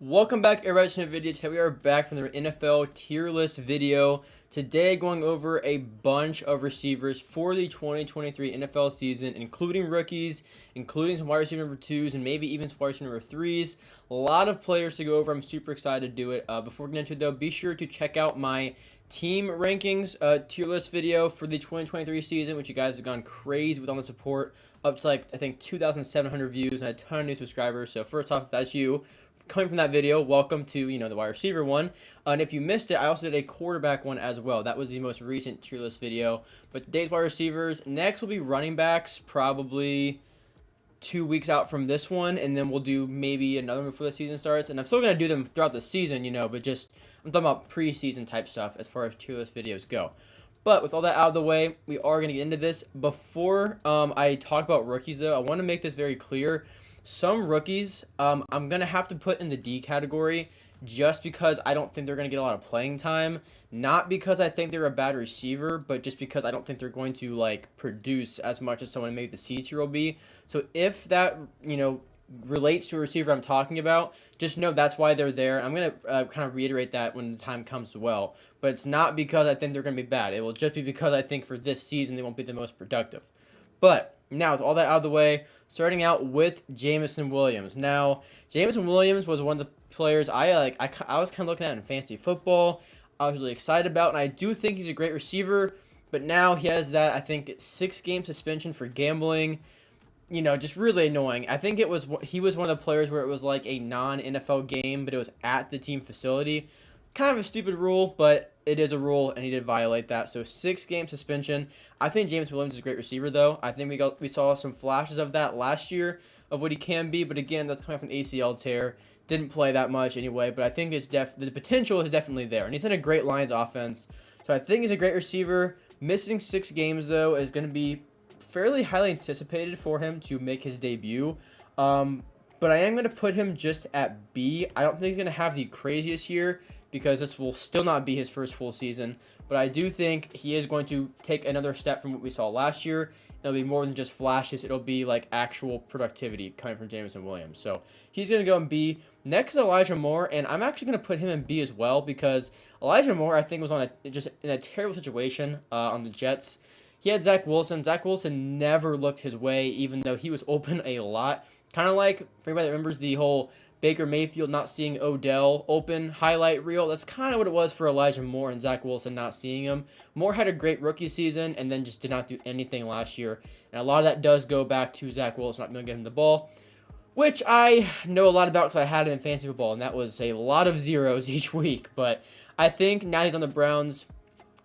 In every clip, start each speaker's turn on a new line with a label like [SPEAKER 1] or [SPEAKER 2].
[SPEAKER 1] Welcome back, everybody, to the video. Today we are back from the NFL tier list video. Today going over a bunch of receivers for the 2023 NFL season, including rookies, including some wide receiver number 2s, and maybe even some wide receiver number 3s. A lot of players to go over. I'm super excited to do it. Before we get into it, though, be sure to check out my team rankings tier list video for the 2023 season, which you guys have gone crazy with all the support. Up to, like, I think 2,700 views and a ton of new subscribers. So first off, if that's you, coming from that video, welcome to the wide receiver one. And if you missed it, I also did a quarterback one as well. That was the most recent tier list video. But today's wide receivers. Next will be running backs, probably 2 weeks out from this one, and then we'll do maybe another one before the season starts. And I'm still gonna do them throughout the season, but just I'm talking about preseason type stuff as far as tier list videos go. But with all that out of the way, we are gonna get into this. Before I talk about rookies, though, I want to make this very clear. Some rookies, I'm going to have to put in the D category just because I don't think they're going to get a lot of playing time. Not because I think they're a bad receiver, but just because I don't think they're going to, produce as much as someone maybe the C tier will be. So if that, relates to a receiver I'm talking about, just know that's why they're there. I'm going to kind of reiterate that when the time comes as well. But it's not because I think they're going to be bad. It will just be because I think for this season they won't be the most productive. But now, with all that out of the way, starting out with Jameson Williams. Now, Jameson Williams was one of the players I was kind of looking at in fantasy football. I was really excited about, and I do think he's a great receiver. But now he has that, I think, 6-game suspension for gambling. Just really annoying. I think he was one of the players where it was like a non-NFL game, but it was at the team facility. Kind of a stupid rule, but it is a rule, and he did violate that. So 6-game suspension. I think James Williams is a great receiver, though. I think we saw some flashes of that last year of what he can be, but again, that's coming off an ACL tear. Didn't play that much anyway, but I think the potential is definitely there, and he's in a great Lions offense. So I think he's a great receiver. Missing 6 games, though, is going to be fairly highly anticipated for him to make his debut. But I am going to put him just at B. I don't think he's going to have the craziest year because this will still not be his first full season. But I do think he is going to take another step from what we saw last year. It'll be more than just flashes. It'll be like actual productivity coming from Jameson Williams. So he's going to go in B. Next is Elijah Moore, and I'm actually going to put him in B as well because Elijah Moore, I think, was just in a terrible situation on the Jets. He had Zach Wilson. Zach Wilson never looked his way, even though he was open a lot. Kind of like, for anybody that remembers the whole Baker Mayfield not seeing Odell open highlight reel. That's kind of what it was for Elijah Moore and Zach Wilson not seeing him. Moore had a great rookie season and then just did not do anything last year. And a lot of that does go back to Zach Wilson not being able to get him the ball, which I know a lot about because I had him in fantasy football, and that was a lot of zeros each week. But I think now he's on the Browns.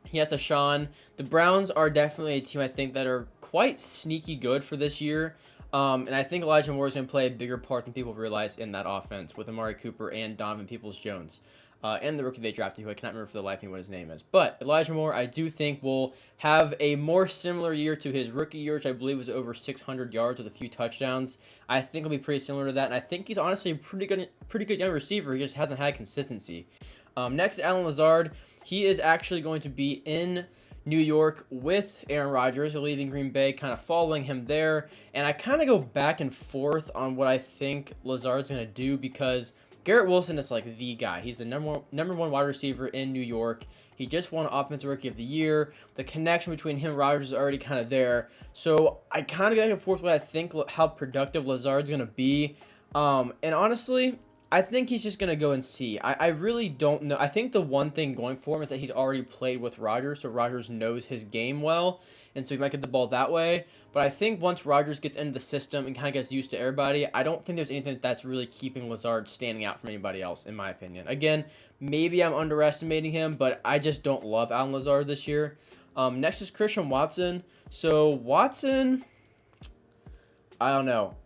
[SPEAKER 1] He has a Sean. The Browns are definitely a team I think that are quite sneaky good for this year. And I think Elijah Moore is going to play a bigger part than people realize in that offense with Amari Cooper and Donovan Peoples-Jones. And the rookie they drafted, who I cannot remember for the life of me what his name is. But Elijah Moore, I do think, will have a more similar year to his rookie year, which I believe was over 600 yards with a few touchdowns. I think it'll be pretty similar to that. And I think he's honestly a pretty good young receiver. He just hasn't had consistency. Next, Allen Lazard. He is actually going to be in New York with Aaron Rodgers, leaving Green Bay, kind of following him there. And I kind of go back and forth on what I think Lazard's going to do because Garrett Wilson is like the guy. He's the number one wide receiver in New York. He just won Offensive Rookie of the Year. The connection between him and Rodgers is already kind of there. So I kind of go back and forth what I think how productive Lazard's going to be. And honestly, I think he's just going to go and see. I really don't know. I think the one thing going for him is that he's already played with Rodgers, so Rodgers knows his game well, and so he might get the ball that way. But I think once Rodgers gets into the system and kind of gets used to everybody, I don't think there's anything that's really keeping Lazard standing out from anybody else, in my opinion. Again, maybe I'm underestimating him, but I just don't love Allen Lazard this year. Next is Christian Watson. So Watson, I don't know.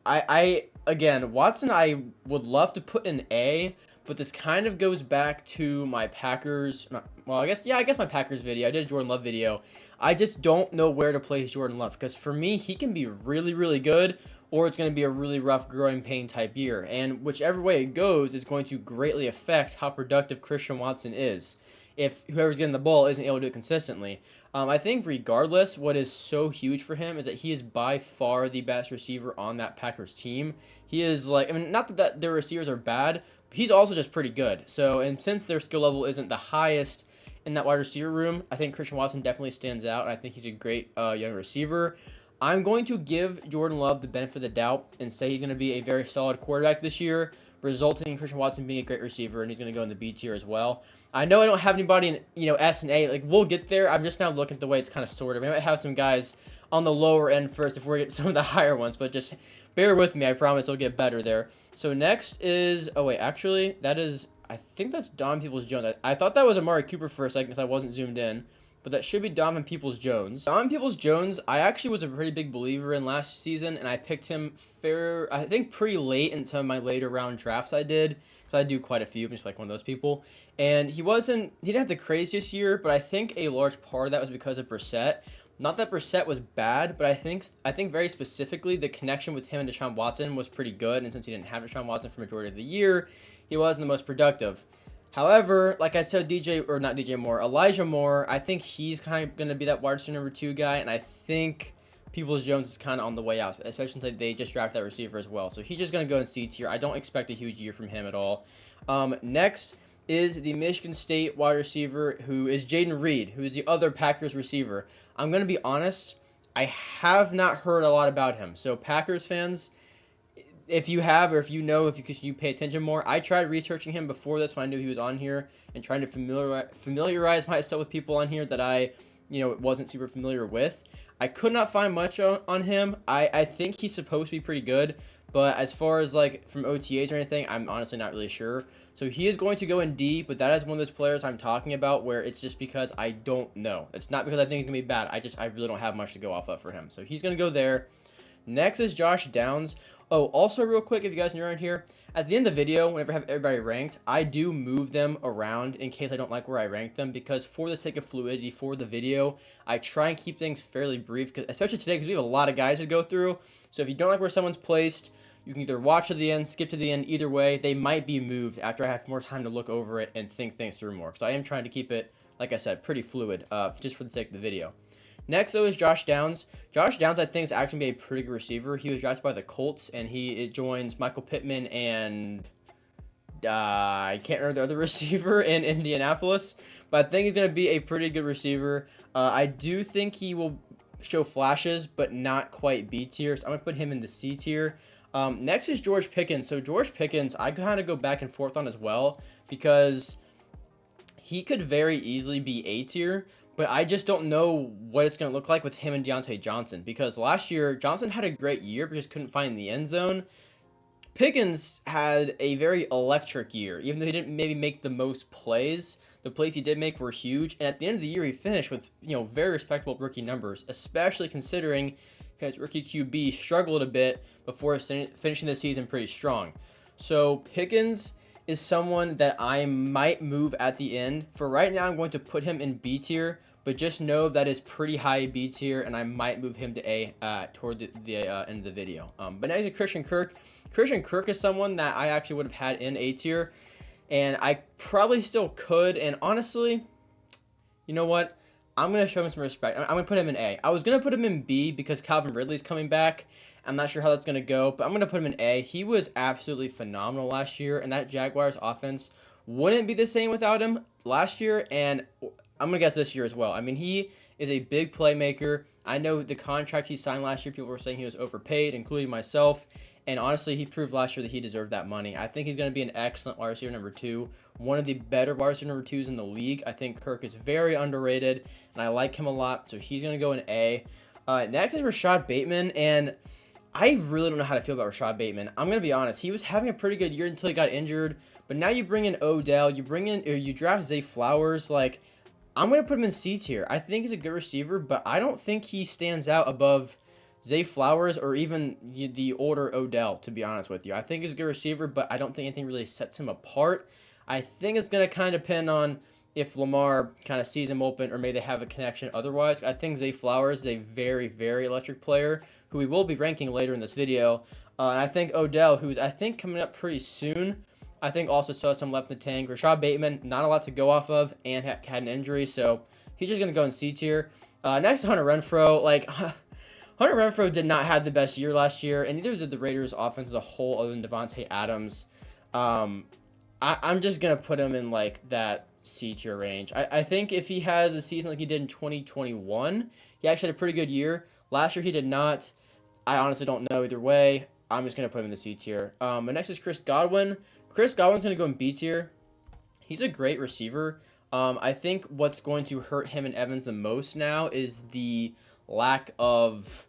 [SPEAKER 1] Again, Watson, I would love to put in A, but this kind of goes back to my Packers. Well, I guess my Packers video. I did a Jordan Love video. I just don't know where to place Jordan Love because for me, he can be really, really good, or it's going to be a really rough growing pain type year. And whichever way it goes is going to greatly affect how productive Christian Watson is if whoever's getting the ball isn't able to do it consistently. I think regardless, what is so huge for him is that he is by far the best receiver on that Packers team. He is not that their receivers are bad, he's also just pretty good. So, and since their skill level isn't the highest in that wide receiver room, I think Christian Watson definitely stands out, and I think he's a great young receiver. I'm going to give Jordan Love the benefit of the doubt and say he's going to be a very solid quarterback this year, resulting in Christian Watson being a great receiver, and he's going to go in the B tier as well. I know I don't have anybody in, S and A. Like, we'll get there. I'm just now looking at the way it's kind of sorted. We might have some guys on the lower end first before we get some of the higher ones, but just bear with me. I promise it'll get better there. So next is, oh wait, actually, I think that's Donovan Peoples-Jones. I thought that was Amari Cooper for a second because I wasn't zoomed in, but that should be Donovan Peoples-Jones. Donovan Peoples-Jones, I actually was a pretty big believer in last season, and I picked him I think pretty late in some of my later round drafts I did, because I do quite a few. I'm just like one of those people. And he didn't have the craziest year, but I think a large part of that was because of Brissett. Not that Brissett was bad, but I think very specifically the connection with him and Deshaun Watson was pretty good. And since he didn't have Deshaun Watson for the majority of the year, he wasn't the most productive. However, like I said, Elijah Moore, I think he's kind of going to be that wide receiver number 2 guy. And I think Peoples-Jones is kind of on the way out, especially since they just drafted that receiver as well. So he's just going to go in C tier. I don't expect a huge year from him at all. Next is the Michigan State wide receiver, who is Jayden Reed, who is the other Packers receiver. I'm going to be honest, I have not heard a lot about him. So Packers fans, if you have, or if you know, if you pay attention more, I tried researching him before this when I knew he was on here and trying to familiarize myself with people on here that I, wasn't super familiar with. I could not find much on him. I think he's supposed to be pretty good, but as far as like from OTAs or anything, I'm honestly not really sure. So he is going to go in D, but that is one of those players I'm talking about where it's just because I don't know. It's not because I think he's going to be bad. I really don't have much to go off of for him. So he's going to go there. Next is Josh Downs. Oh, also real quick, if you guys are around here, at the end of the video, whenever I have everybody ranked, I do move them around in case I don't like where I rank them, because for the sake of fluidity for the video, I try and keep things fairly brief, especially today because we have a lot of guys to go through. So if you don't like where someone's placed, you can either watch to the end, skip to the end. Either way, they might be moved after I have more time to look over it and think things through more. So I am trying to keep it, like I said, pretty fluid, just for the sake of the video. Next, though, is Josh Downs. Josh Downs, I think, is actually going to be a pretty good receiver. He was drafted by the Colts, and he joins Michael Pittman and I can't remember the other receiver in Indianapolis. But I think he's going to be a pretty good receiver. I do think he will show flashes, but not quite B tier. So I'm going to put him in the C tier. Next is George Pickens. So George Pickens, I kind of go back and forth on as well, because he could very easily be A tier, but I just don't know what it's going to look like with him and Deontay Johnson, because last year Johnson had a great year but just couldn't find the end zone. Pickens had a very electric year, even though he didn't maybe make the most plays. The plays he did make were huge, and at the end of the year he finished with very respectable rookie numbers, especially considering his rookie QB struggled a bit before finishing the season pretty strong. So Pickens is someone that I might move at the end. For right now, I'm going to put him in B tier, but just know that is pretty high B tier, and I might move him to A toward the end of the video. But next is Christian Kirk. Christian Kirk is someone that I actually would have had in A tier, and I probably still could. And honestly, you know what? I'm going to show him some respect. I'm going to put him in A. I was going to put him in B because Calvin Ridley's coming back. I'm not sure how that's going to go, but I'm going to put him in A. He was absolutely phenomenal last year, and that Jaguars offense wouldn't be the same without him last year, and I'm going to guess this year as well. I mean, he is a big playmaker. I know the contract he signed last year, people were saying he was overpaid, including myself, and honestly, he proved last year that he deserved that money. I think he's going to be an excellent wide receiver number 2, one of the better wide receiver number 2s in the league. I think Kirk is very underrated, and I like him a lot, so he's going to go in A. Next is Rashad Bateman, and I really don't know how to feel about Rashad Bateman. I'm going to be honest. He was having a pretty good year until he got injured, but now you bring in Odell, you draft Zay Flowers. Like, I'm going to put him in C tier. I think he's a good receiver, but I don't think he stands out above Zay Flowers or even the older Odell, to be honest with you. I think he's a good receiver, but I don't think anything really sets him apart. I think it's going to kind of depend on if Lamar kind of sees him open or maybe they have a connection otherwise. I think Zay Flowers is a very, very electric player who we will be ranking later in this video. And I think Odell, who's I think coming up pretty soon, I think also still has some left in the tank. Rashad Bateman, not a lot to go off of, and had an injury, so he's just going to go in C tier. Next, Hunter Renfrow. Like, Hunter Renfrow did not have the best year last year, and neither did the Raiders' offense as a whole other than Devontae Adams. I'm just gonna put him in like that C tier range. I think if he has a season like he did in 2021, he actually had a pretty good year. Last year he did not. I honestly don't know either way. I'm just gonna put him in the C tier. But next is Chris Godwin. Chris Godwin's gonna go in B tier. He's a great receiver. I think what's going to hurt him and Evans the most now is the lack of,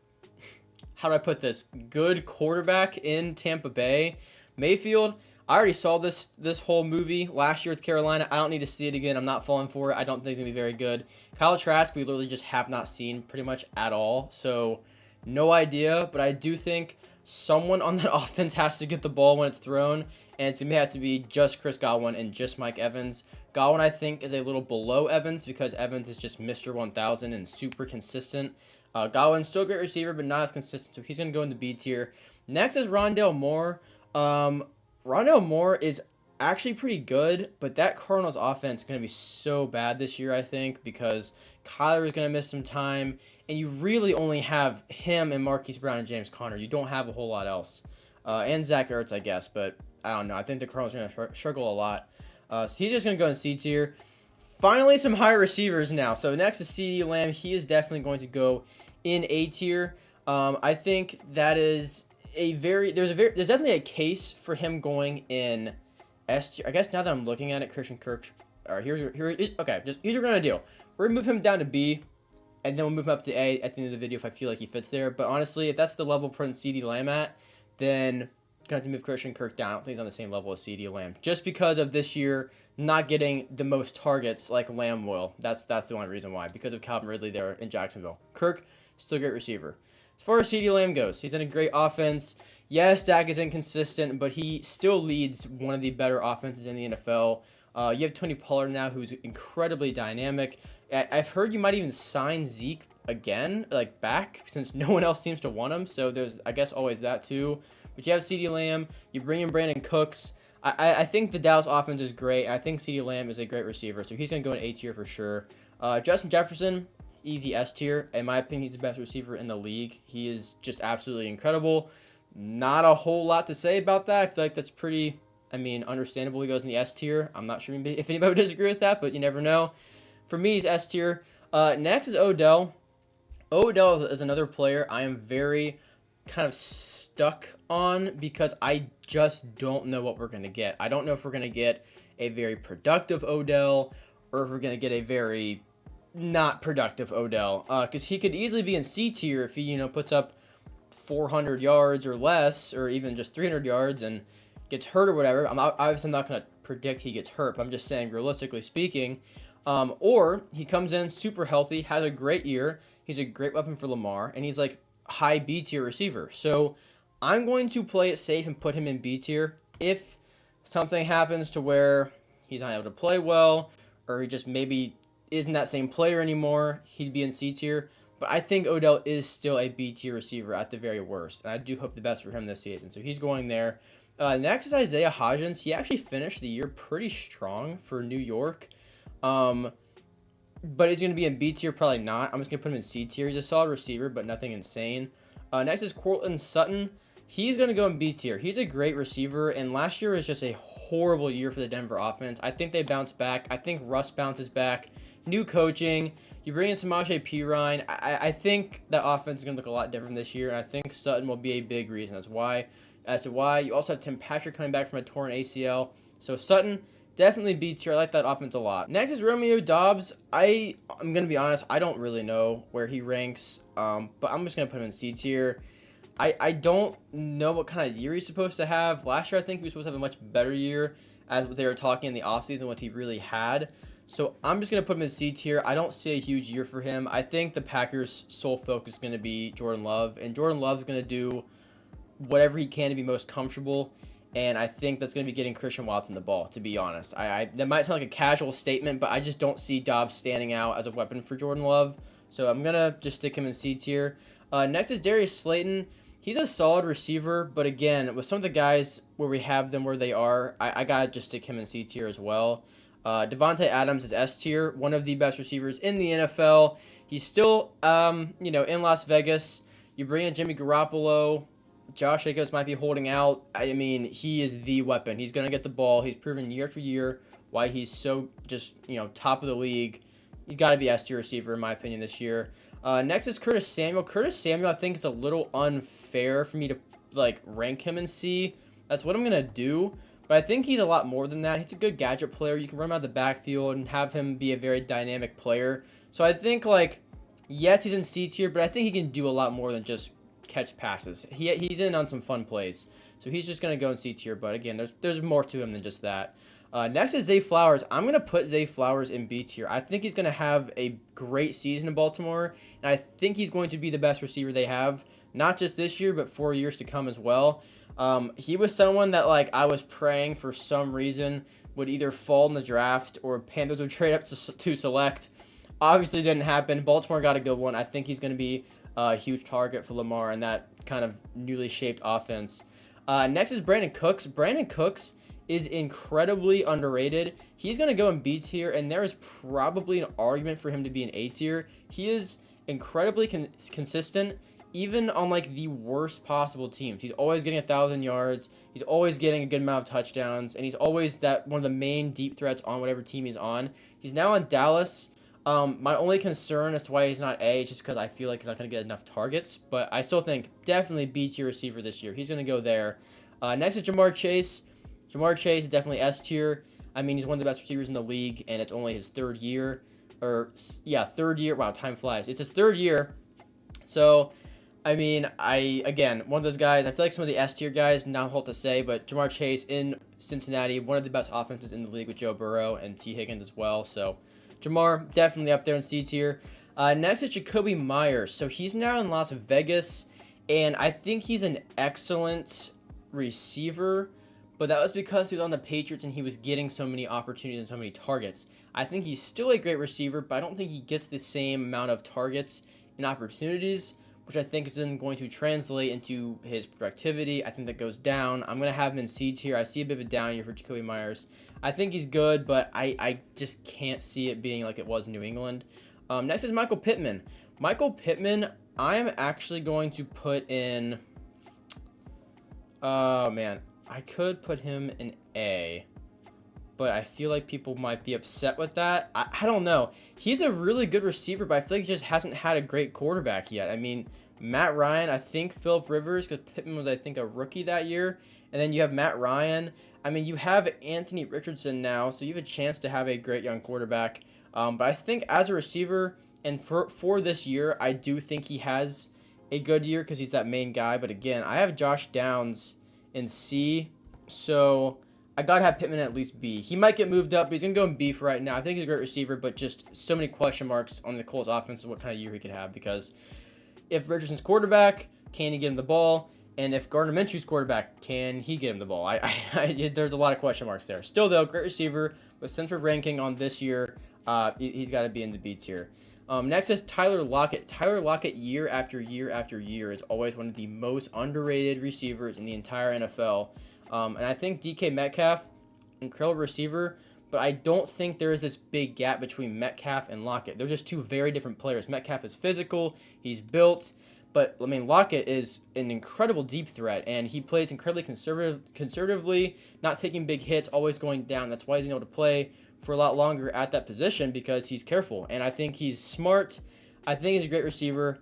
[SPEAKER 1] how do I put this, good quarterback in Tampa Bay. Mayfield, I already saw this whole movie last year with Carolina. I don't need to see it again. I'm not falling for it. I don't think it's going to be very good. Kyle Trask, we literally just have not seen pretty much at all. So, no idea. But I do think someone on that offense has to get the ball when it's thrown. And it's going to have to be just Chris Godwin and just Mike Evans. Godwin, I think, is a little below Evans because Evans is just Mr. 1000 and super consistent. Godwin's still a great receiver, but not as consistent, so he's going to go in the B tier. Next is Rondale Moore. Rondale Moore is actually pretty good, but that Cardinals offense is going to be so bad this year, I think, because Kyler is going to miss some time, and you really only have him and Marquise Brown and James Conner. You don't have a whole lot else. And Zach Ertz, I guess, but I don't know. I think the Cardinals are going to struggle a lot. So he's just going to go in C tier. Finally, some higher receivers now. So next is CeeDee Lamb. He is definitely going to go in A tier. I think that is there's definitely a case for him going in S tier. I guess now that I'm looking at it, Christian Kirk. All right, here's okay. Here's what we're gonna do. We're gonna move him down to B, and then we'll move him up to A at the end of the video if I feel like he fits there. But honestly, if that's the level putting CeeDee Lamb at, then gonna have to move Christian Kirk down. I don't think he's on the same level as CeeDee Lamb, just because of this year not getting the most targets like Lamb will. That's the only reason why, because of Calvin Ridley there in Jacksonville. Kirk, still a great receiver. As far as CeeDee Lamb goes, he's in a great offense. Yes, Dak is inconsistent, but he still leads one of the better offenses in the NFL. You have Tony Pollard now, who's incredibly dynamic. I've heard you might even sign Zeke again, like back, since no one else seems to want him. So there's, I guess, always that too. But you have CeeDee Lamb. You bring in Brandon Cooks. I think the Dallas offense is great. I think CeeDee Lamb is a great receiver, so he's going to go in A tier for sure. Justin Jefferson, easy S tier. In my opinion, he's the best receiver in the league. He is just absolutely incredible. Not a whole lot to say about that. I feel like that's pretty, understandable. He goes in the S tier. I'm not sure if anybody would disagree with that, but you never know. For me, he's S tier. Next is Odell. Odell is another player I am very kind of stuck on because I just don't know what we're going to get. I don't know if we're going to get a very productive Odell or if we're going to get a very not productive Odell. Because he could easily be in C tier if he, puts up 400 yards or less, or even just 300 yards and gets hurt or whatever. I'm not going to predict he gets hurt, but I'm just saying, realistically speaking. Or he comes in super healthy, has a great year. He's a great weapon for Lamar, and he's like high B tier receiver. So I'm going to play it safe and put him in B tier. If something happens to where he's not able to play well, or he just maybe isn't that same player anymore, he'd be in C tier. But I think Odell is still a B tier receiver at the very worst, and I do hope the best for him this season. So he's going there. Next is Isaiah Hodgins. He actually finished the year pretty strong for New York. But is he going to be in B tier? Probably not. I'm just going to put him in C tier. He's a solid receiver, but nothing insane. Next is Courtland Sutton. He's going to go in B tier. He's a great receiver, and last year was just a horrible year for the Denver offense. I think they bounce back. I think Russ bounces back. New coaching. You bring in Samaje Perine. I think that offense is going to look a lot different this year, and I think Sutton will be a big reason as to why. You also have Tim Patrick coming back from a torn ACL. So Sutton, definitely B tier. I like that offense a lot. Next is Romeo Doubs. I'm going to be honest, I don't really know where he ranks, but I'm just going to put him in C tier. I don't know what kind of year he's supposed to have. Last year, I think he was supposed to have a much better year as what they were talking in the offseason, what he really had. So I'm just going to put him in C tier. I don't see a huge year for him. I think the Packers' sole focus is going to be Jordan Love, and Jordan Love's going to do whatever he can to be most comfortable. And I think that's going to be getting Christian Watson the ball, to be honest. That might sound like a casual statement, but I just don't see Dobbs standing out as a weapon for Jordan Love. So I'm going to just stick him in C tier. Next is Darius Slayton. He's a solid receiver, but again, with some of the guys where we have them where they are, I got to just stick him in C tier as well. Devontae Adams is S tier, one of the best receivers in the NFL. He's still, in Las Vegas. You bring in Jimmy Garoppolo. Josh Jacobs might be holding out. I mean, he is the weapon. He's going to get the ball. He's proven year after year why he's so just, top of the league. He's got to be S tier receiver, in my opinion, this year. Next is Curtis Samuel. Curtis Samuel, I think it's a little unfair for me to, rank him in C. That's what I'm going to do. But I think he's a lot more than that. He's a good gadget player. You can run him out of the backfield and have him be a very dynamic player. So I think, yes, he's in C tier, but I think he can do a lot more than just catch passes. He's in on some fun plays. So he's just going to go in C tier. But again, there's more to him than just that. Next is Zay Flowers. I'm going to put Zay Flowers in B tier. I think he's going to have a great season in Baltimore. And I think he's going to be the best receiver they have. Not just this year, but 4 years to come as well. He was someone that I was praying for some reason would either fall in the draft or Panthers would trade up to select. Obviously didn't happen. Baltimore got a good one. I think he's going to be a huge target for Lamar and that kind of newly shaped offense. Next is Brandon Cooks. Brandon Cooks is incredibly underrated. He's going to go in B tier, and there is probably an argument for him to be in A tier. He is incredibly consistent, even on the worst possible teams. He's always getting 1,000 yards. He's always getting a good amount of touchdowns, and he's always one of the main deep threats on whatever team he's on. He's now on Dallas. My only concern as to why he's not A is just because I feel like he's not going to get enough targets, but I still think definitely B tier receiver this year. He's going to go there. Next is Ja'Marr Chase. Ja'Marr Chase is definitely S tier. I mean, he's one of the best receivers in the league, and it's only his third year. Third year. Wow, time flies. It's his third year. So, I mean, again, one of those guys, I feel like some of the S tier guys, not hold to say, but Ja'Marr Chase in Cincinnati, one of the best offenses in the league with Joe Burrow and T. Higgins as well. So, Ja'Marr, definitely up there in C tier. Next is Jakobi Meyers. So, he's now in Las Vegas, and I think he's an excellent receiver, but that was because he was on the Patriots and he was getting so many opportunities and so many targets. I think he's still a great receiver, but I don't think he gets the same amount of targets and opportunities, which I think is then going to translate into his productivity. I think that goes down. I'm going to have him in C tier. I see a bit of a down year for Jakobi Meyers. I think he's good, but I just can't see it being like it was in New England. Next is Michael Pittman. Michael Pittman, I am actually going to put in... Oh, man. I could put him in A, but I feel like people might be upset with that. I don't know. He's a really good receiver, but I feel like he just hasn't had a great quarterback yet. I mean, Matt Ryan, I think Phillip Rivers, because Pittman was, I think, a rookie that year. And then you have Matt Ryan. I mean, you have Anthony Richardson now, so you have a chance to have a great young quarterback. But I think as a receiver, and for this year, I do think he has a good year because he's that main guy. But again, I have Josh Downs in C, so I gotta have Pittman at least B. He might get moved up, but he's gonna go in B for right now. I think he's a great receiver, but just so many question marks on the Colts offense of what kind of year he could have, because if Richardson's quarterback, can he get him the ball? And if Gardner Minshew's quarterback, can he get him the ball? There's a lot of question marks there. Still, though, great receiver, but since we're ranking on this year, he's got to be in the B tier. Next is Tyler Lockett. Tyler Lockett, year after year after year, is always one of the most underrated receivers in the entire NFL. And I think DK Metcalf, incredible receiver, but I don't think there is this big gap between Metcalf and Lockett. They're just two very different players. Metcalf is physical, he's built, but I mean Lockett is an incredible deep threat, and he plays incredibly conservatively, not taking big hits, always going down. That's why he's able to play for a lot longer at that position, because he's careful, and I think he's smart. I think he's a great receiver.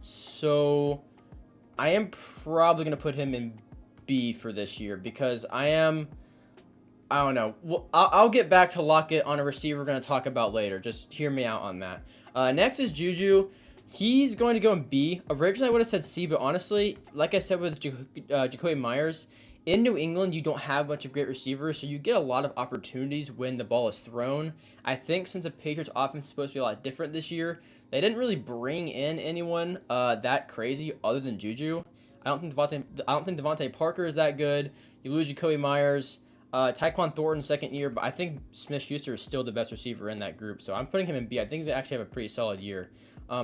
[SPEAKER 1] So I am probably going to put him in B for this year, because I don't know. Well, I'll get back to Lockett on a receiver we're going to talk about later. Just hear me out on that. Next is Juju. He's going to go in B. Originally, I would have said C, but honestly, like I said with Jakobi Meyers, in New England, you don't have a bunch of great receivers, so you get a lot of opportunities when the ball is thrown. I think since the Patriots' offense is supposed to be a lot different this year, they didn't really bring in anyone that crazy other than Juju. I don't think Devontae Parker is that good. You lose Jakobi Meyers, Tyquan Thornton second year, but I think Smith-Schuster is still the best receiver in that group, so I'm putting him in B. I think he's going to actually have a pretty solid year.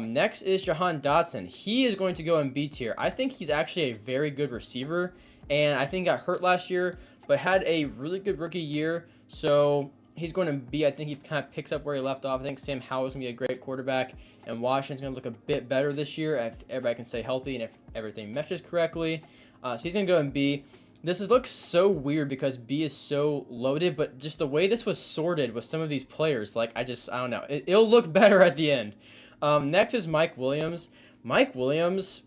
[SPEAKER 1] Next is Jahan Dotson. He is going to go in B tier. I think he's actually a very good receiver, and I think got hurt last year, but had a really good rookie year, so he's going to be, I think he kind of picks up where he left off. I think Sam Howell's going to be a great quarterback, and Washington's going to look a bit better this year if everybody can stay healthy and if everything meshes correctly. So he's going to go in B. Looks so weird because B is so loaded, but just the way this was sorted with some of these players, like, I don't know. It'll look better at the end. Next is Mike Williams. Mike Williams,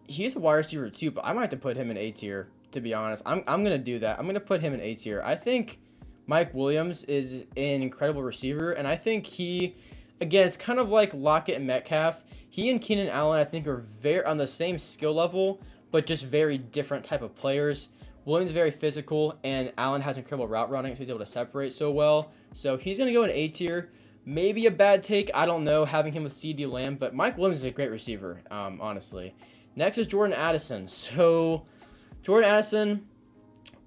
[SPEAKER 1] he's a wide receiver too, but I might have to put him in A tier, to be honest. I'm going to do that. I'm going to put him in A tier. I think Mike Williams is an incredible receiver, and I think again, it's kind of like Lockett and Metcalf. He and Keenan Allen, I think, are very on the same skill level, but just very different type of players. Williams is very physical, and Allen has incredible route running, so he's able to separate so well. So he's going to go in A tier. Maybe a bad take, I don't know, having him with CeeDee Lamb, but Mike Williams is a great receiver, honestly. Next is Jordan Addison. So Jordan Addison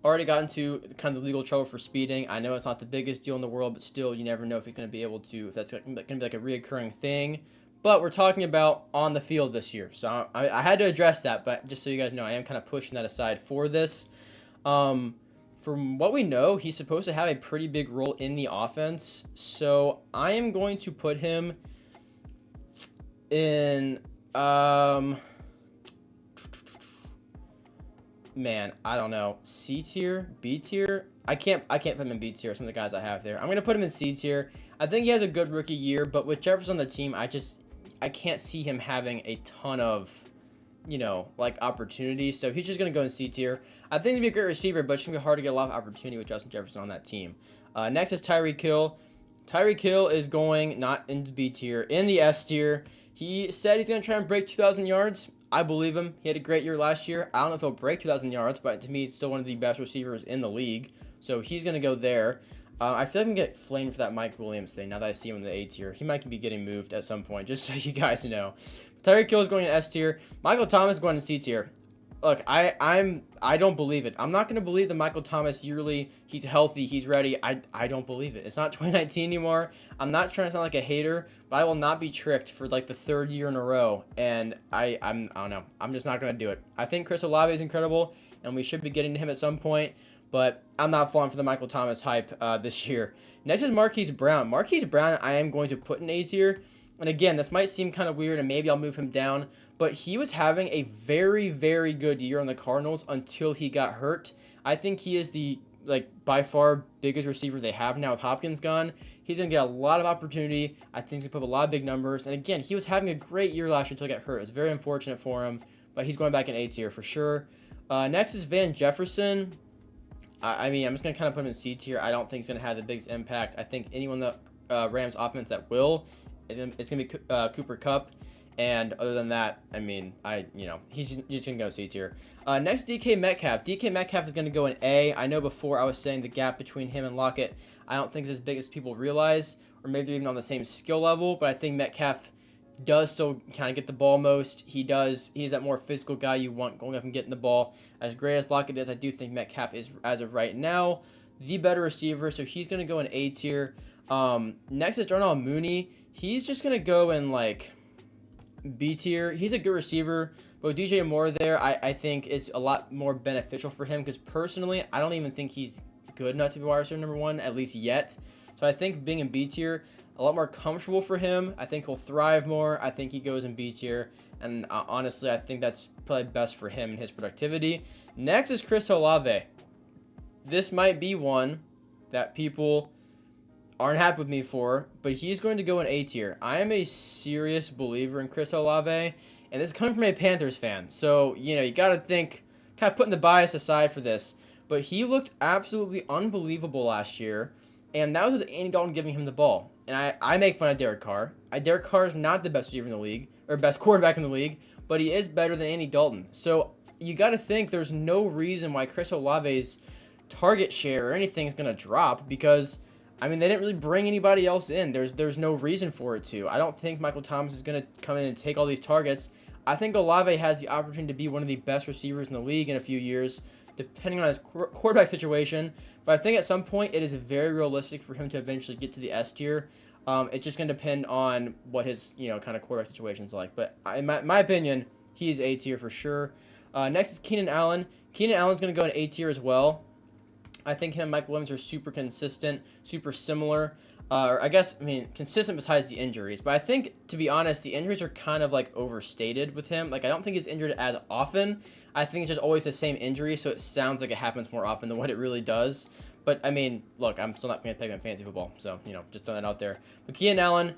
[SPEAKER 1] already got into kind of legal trouble for speeding. I know it's not the biggest deal in the world, but still, you never know if he's going to be able to, if that's going to be like a reoccurring thing. But we're talking about on the field this year. So I had to address that, but just so you guys know, I am kind of pushing that aside for this. From what we know, he's supposed to have a pretty big role in the offense. So I am going to put him in, man, I don't know, C tier, B tier. I can't put him in B tier. Some of the guys I have there, I'm gonna put him in C tier. I think he has a good rookie year, but with Jefferson on the team, I can't see him having a ton of, like, opportunity. So he's just gonna go in C tier. I think he's gonna be a great receiver, but it's gonna be hard to get a lot of opportunity with Justin Jefferson on that team. Next is Tyreek Hill. Tyreek Hill is going not in the B tier, in the S tier. He said he's gonna try and break 2,000 yards. I believe him. He had a great year last year. I don't know if he'll break 2,000 yards, but to me, he's still one of the best receivers in the league. So he's going to go there. I feel like I'm going to get flamed for that Mike Williams thing now that I see him in the A tier. He might be getting moved at some point, just so you guys know. Tyreek Hill is going in S tier. Michael Thomas is going in C tier. Look, I don't believe it. I'm not going to believe that Michael Thomas yearly, he's healthy, he's ready. I don't believe it. It's not 2019 anymore. I'm not trying to sound like a hater, but I will not be tricked for like the third year in a row. And I don't know. I'm just not going to do it. I think Chris Olave is incredible, and we should be getting to him at some point. But I'm not falling for the Michael Thomas hype this year. Next is Marquise Brown. Marquise Brown, I am going to put in A tier. And again, this might seem kind of weird, and maybe I'll move him down. But he was having a very, very good year on the Cardinals until he got hurt. I think he is the, by far biggest receiver they have now with Hopkins gone. He's going to get a lot of opportunity. I think he's going to put up a lot of big numbers. And again, he was having a great year last year until he got hurt. It was very unfortunate for him. But he's going back in A tier for sure. Next is Van Jefferson. I'm just going to kind of put him in C tier. I don't think he's going to have the biggest impact. I think anyone that Rams offense that will, it's going to be Cooper Kupp. And other than that, he's just going to go C tier. Next, DK Metcalf. DK Metcalf is going to go in A. I know before I was saying the gap between him and Lockett, I don't think it's as big as people realize, or maybe they're even on the same skill level, but I think Metcalf does still kind of get the ball most. He's that more physical guy you want going up and getting the ball. As great as Lockett is, I do think Metcalf is, as of right now, the better receiver, so he's going to go in A tier. Next is Darnell Mooney. He's just going to go in, B tier. He's a good receiver, but with DJ Moore there, I think is a lot more beneficial for him because personally, I don't even think he's good enough to be wide receiver number one, at least yet. So I think being in B tier, a lot more comfortable for him. I think he'll thrive more. I think he goes in B tier, and honestly, I think that's probably best for him and his productivity. Next is Chris Olave. This might be one that people aren't happy with me for, but he's going to go in A tier. I am a serious believer in Chris Olave, and this is coming from a Panthers fan. So, you got to think, kind of putting the bias aside for this, but he looked absolutely unbelievable last year, and that was with Andy Dalton giving him the ball. And I make fun of Derek Carr. Derek Carr is not the best receiver in the league, or best quarterback in the league, but he is better than Andy Dalton. So you got to think there's no reason why Chris Olave's target share or anything is going to drop because they didn't really bring anybody else in. There's no reason for it to. I don't think Michael Thomas is going to come in and take all these targets. I think Olave has the opportunity to be one of the best receivers in the league in a few years, depending on his quarterback situation. But I think at some point it is very realistic for him to eventually get to the S tier. It's just going to depend on what his kind of quarterback situation is like. But in my opinion, he is A tier for sure. Next is Keenan Allen. Keenan Allen's going to go in A tier as well. I think him and Mike Williams are super consistent, super similar. Or I guess, I mean, consistent besides the injuries. But I think, to be honest, the injuries are kind of like overstated with him. Like, I don't think he's injured as often. I think it's just always the same injury, so it sounds like it happens more often than what it really does. But, I mean, look, I'm still not going to pick him in fantasy football. So, just throwing that out there. But Keenan Allen,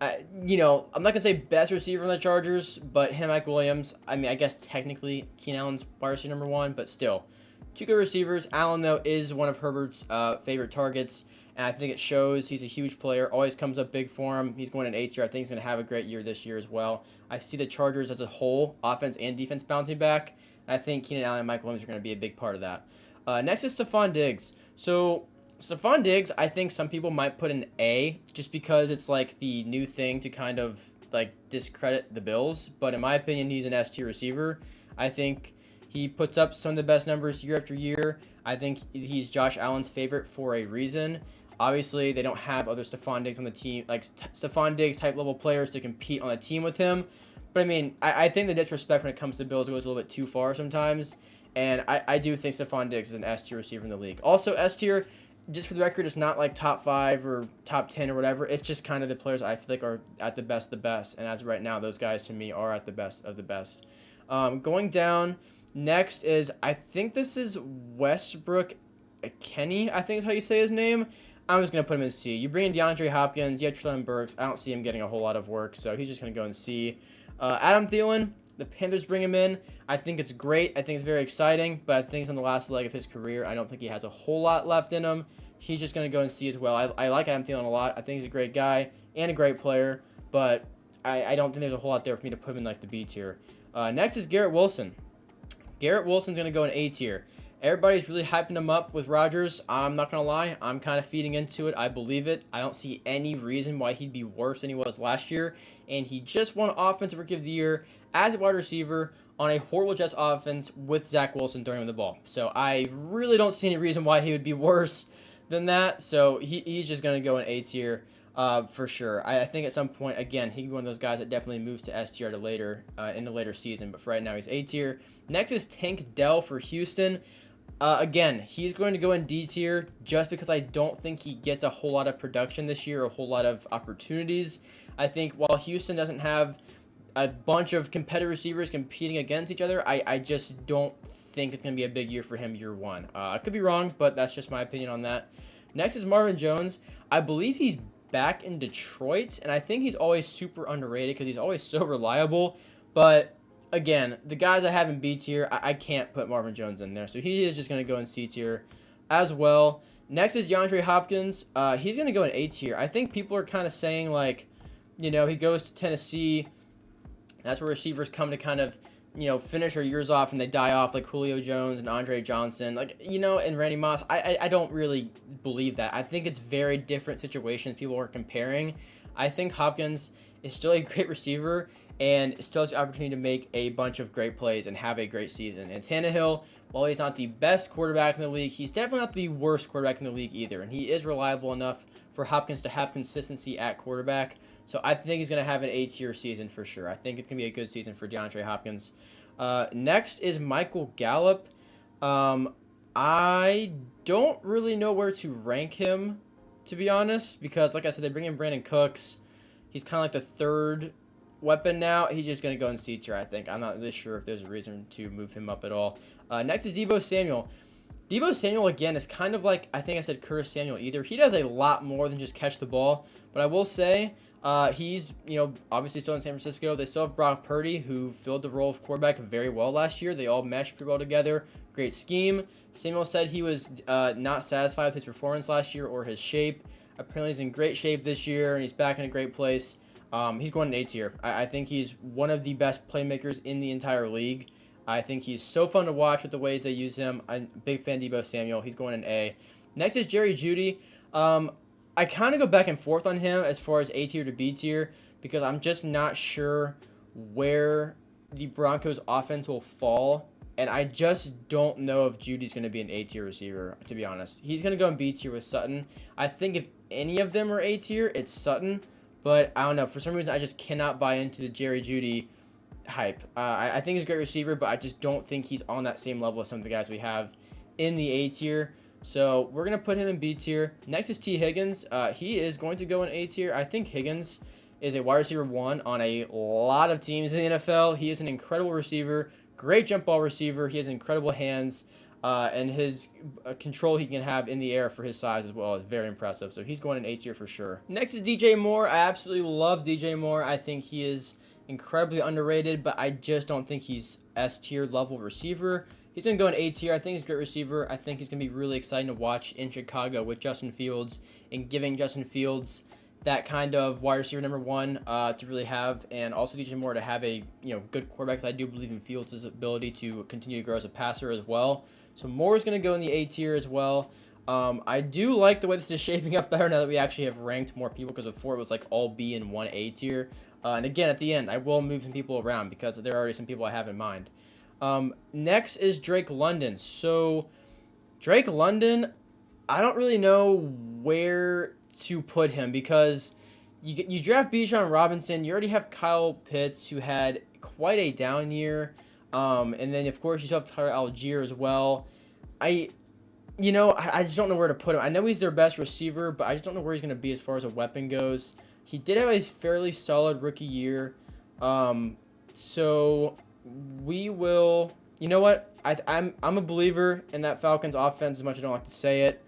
[SPEAKER 1] I'm not going to say best receiver in the Chargers, but him, Mike Williams, I mean, I guess technically Keenan Allen's wide receiver number one, but still. Two good receivers. Allen, though, is one of Herbert's favorite targets, and I think it shows. He's a huge player. Always comes up big for him. He's going in 8th year. I think he's going to have a great year this year as well. I see the Chargers as a whole, offense and defense, bouncing back. And I think Keenan Allen and Mike Williams are going to be a big part of that. Next is Stefon Diggs. So Stefon Diggs, I think some people might put an A just because it's like the new thing to kind of like discredit the Bills. But in my opinion, he's an S-tier receiver. I think he puts up some of the best numbers year after year. I think he's Josh Allen's favorite for a reason. Obviously, they don't have other Stefon Diggs on the team, like Stefon Diggs type level players to compete on the team with him. But I mean, I think the disrespect when it comes to Bills goes a little bit too far sometimes. And I do think Stefon Diggs is an S-tier receiver in the league. Also, S-tier, just for the record, it's not like top 5 or top 10 or whatever. It's just kind of the players I feel like are at the best of the best. And as of right now, those guys to me are at the best of the best. Going down, next is, I think this is Westbrook Kenny, I think is how you say his name. I'm just going to put him in C. You bring in DeAndre Hopkins, you have Treylon Burks. I don't see him getting a whole lot of work, so he's just going to go in C. Adam Thielen, the Panthers bring him in. I think it's great. I think it's very exciting, but I think he's on the last leg of his career. I don't think he has a whole lot left in him. He's just going to go and see as well. I like Adam Thielen a lot. I think he's a great guy and a great player, but I don't think there's a whole lot there for me to put him in like the B tier. Next is Garrett Wilson. Garrett Wilson's going to go in A tier. Everybody's really hyping him up with Rodgers. I'm not going to lie. I'm kind of feeding into it. I believe it. I don't see any reason why he'd be worse than he was last year. And he just won Offensive Rookie of the Year as a wide receiver on a horrible Jets offense with Zach Wilson throwing him the ball. So I really don't see any reason why he would be worse than that. So he's just going to go in A tier for sure. I think at some point, again, he can be one of those guys that definitely moves to S tier later in the later season. But for right now, he's A tier. Next is Tank Dell for Houston. Again, he's going to go in D tier just because I don't think he gets a whole lot of production this year, a whole lot of opportunities. I think while Houston doesn't have a bunch of competitive receivers competing against each other, I just don't think it's going to be a big year for him year one. I could be wrong, but that's just my opinion on that. Next is Marvin Jones. I believe he's back in Detroit, and I think he's always super underrated because he's always so reliable, but again, the guys I have in B tier, I can't put Marvin Jones in there. So he is just going to go in C tier as well. Next is DeAndre Hopkins. He's going to go in A tier. I think people are kind of saying, like, he goes to Tennessee. That's where receivers come to kind of, finish their years off and they die off, like Julio Jones and Andre Johnson. Like, and Randy Moss. I don't really believe that. I think it's very different situations people are comparing. I think Hopkins is still a great receiver and still has the opportunity to make a bunch of great plays and have a great season. And Tannehill, while he's not the best quarterback in the league, he's definitely not the worst quarterback in the league either. And he is reliable enough for Hopkins to have consistency at quarterback. So I think he's going to have an A-tier season for sure. I think it's going to be a good season for DeAndre Hopkins. Next is Michael Gallup. I don't really know where to rank him, to be honest, because like I said, they bring in Brandon Cooks. He's kind of like the third weapon now. He's just going to go in C tier, I think. I'm not really sure if there's a reason to move him up at all. Next is Deebo Samuel. Deebo Samuel, again, is kind of like, I think I said Curtis Samuel either. He does a lot more than just catch the ball. But I will say, he's, obviously still in San Francisco. They still have Brock Purdy, who filled the role of quarterback very well last year. They all meshed pretty well together. Great scheme. Samuel said he was not satisfied with his performance last year or his shape. Apparently he's in great shape this year, and he's back in a great place. He's going in A tier. I think he's one of the best playmakers in the entire league. I think he's so fun to watch with the ways they use him. I'm a big fan of Deebo Samuel. He's going in A. Next is Jerry Jeudy. I kind of go back and forth on him as far as A tier to B tier because I'm just not sure where the Broncos offense will fall. And I just don't know if Judy's going to be an A tier receiver, to be honest. He's going to go in B tier with Sutton. I think if any of them are A tier, it's Sutton. But I don't know. For some reason, I just cannot buy into the Jerry Jeudy hype. I think he's a great receiver, but I just don't think he's on that same level as some of the guys we have in the A tier. So we're going to put him in B tier. Next is T. Higgins. He is going to go in A tier. I think Higgins is a wide receiver 1 on a lot of teams in the NFL. He is an incredible receiver, great jump ball receiver. He has incredible hands, and his control he can have in the air for his size as well is very impressive. So he's going in A tier for sure. Next is DJ Moore. I absolutely love DJ Moore. I think he is incredibly underrated, but I just don't think he's S tier level receiver. He's going to go in A tier. I think he's a great receiver. I think he's going to be really exciting to watch in Chicago with Justin Fields and giving Justin Fields that kind of wide receiver number 1 to really have, and also DJ Moore to have a good quarterback. I do believe in Fields' ability to continue to grow as a passer as well. So Moore is going to go in the A tier as well. I do like the way this is shaping up better now that we actually have ranked more people, because before it was like all B and 1 A tier. And again, at the end, I will move some people around because there are already some people I have in mind. Next is Drake London. So Drake London, I don't really know where to put him because you draft Bijan Robinson. You already have Kyle Pitts, who had quite a down year. And then, of course, you still have Tyler Algier as well. I just don't know where to put him. I know he's their best receiver, but I just don't know where he's going to be as far as a weapon goes. He did have a fairly solid rookie year. So we will... You know what? I'm a believer in that Falcons offense, as much as I don't like to say it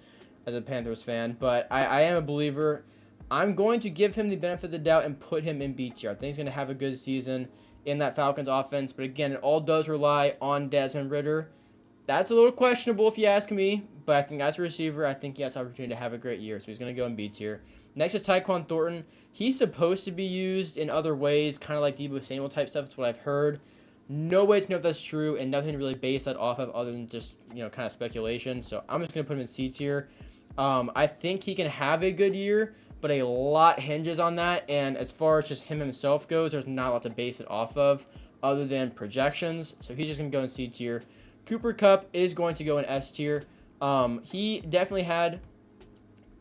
[SPEAKER 1] as a Panthers fan, but I am a believer. I'm going to give him the benefit of the doubt and put him in B tier. I think he's going to have a good season in that Falcons offense, but again, it all does rely on Desmond Ridder. That's a little questionable if you ask me, but I think as a receiver, I think he has the opportunity to have a great year, so he's going to go in B tier. Next is Tyquan Thornton. He's supposed to be used in other ways, kind of like Deebo Samuel type stuff. That's what I've heard. No way to know if that's true, and nothing to really base that off of other than just, kind of speculation. So I'm just going to put him in C tier. I think he can have a good year, but a lot hinges on that. And as far as just him himself goes, there's not a lot to base it off of other than projections. So he's just going to go in C tier. Cooper Kupp is going to go in S tier. He definitely had,